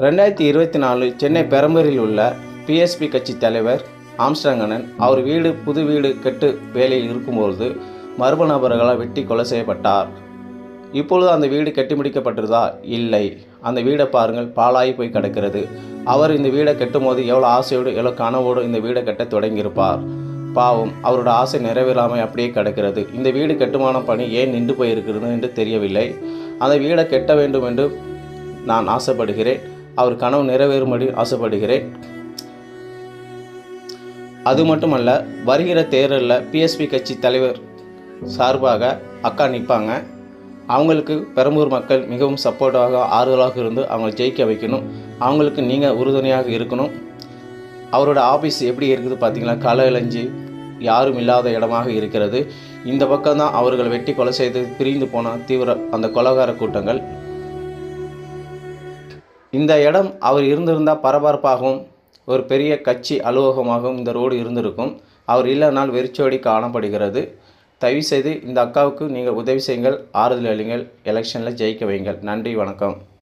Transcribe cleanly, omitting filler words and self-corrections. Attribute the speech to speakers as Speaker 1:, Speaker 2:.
Speaker 1: 2024 சென்னை பெரம்பூரில் உள்ள பிஎஸ்பி கட்சி தலைவர் ஆம்ஸ்ட்ராங் அண்ணன் அவர் புது வீடு கட்டு வேலையில் இருக்கும்போது மர்ம நபர்களால் வெட்டி கொலை செய்யப்பட்டார். இப்பொழுது அந்த வீடு கட்டி முடிக்கப்பட்டிருந்தா? இல்லை. அந்த வீடை பாருங்கள், பாழாகி போய் கிடக்கிறது. அவர் இந்த வீடை கட்டும் போது எவ்வளோ ஆசையோடு எவ்வளோ கனவோடு இந்த வீடை கட்ட தொடங்கியிருப்பார். பாவம், அவரோட ஆசை நிறைவேறாமல் அப்படியே கிடக்கிறது. இந்த வீடு கட்டுமான பணி ஏன் நின்று போயிருக்கிறது என்று தெரியவில்லை. அந்த வீடை கட்ட வேண்டும் என்று நான் ஆசைப்படுகிறேன். அவர் கனவு நிறைவேறும்படி ஆசைப்படுகிறேன். அது மட்டுமல்ல, வருகிற தேர்தலில் பிஎஸ்பி கட்சி தலைவர் சார்பாக அக்கா நிற்பாங்க. அவங்களுக்கு பெரம்பூர் மக்கள் மிகவும் சப்போர்ட்டாக ஆறுதலாக இருந்து அவங்களை ஜெயிக்க வைக்கணும். அவங்களுக்கு நீங்கள் உறுதுணையாக இருக்கணும். அவரோட ஆஃபீஸ் எப்படி இருக்குது பார்த்தீங்களா? களை இளைஞ்சி யாரும் இல்லாத இடமாக இருக்கிறது. இந்த பக்கம்தான் அவர்கள் வெட்டி கொலை செய்து பிரிந்து போன அந்த கொலைகார கூட்டங்கள். இந்த இடம் அவர் இருந்திருந்தால் பரபரப்பாகவும் ஒரு பெரிய கட்சி அலுவலகமாகவும் இந்த ரோடு இருந்திருக்கும். அவர் இல்லைனால் வெறிச்சோடி காணப்படுகிறது. தயவுசெய்து இந்த அக்காவுக்கு நீங்கள் உதவி செய்யுங்கள், ஆறுதல் அளியுங்கள், எலெக்ஷனில் ஜெயிக்க வையுங்கள். நன்றி, வணக்கம்.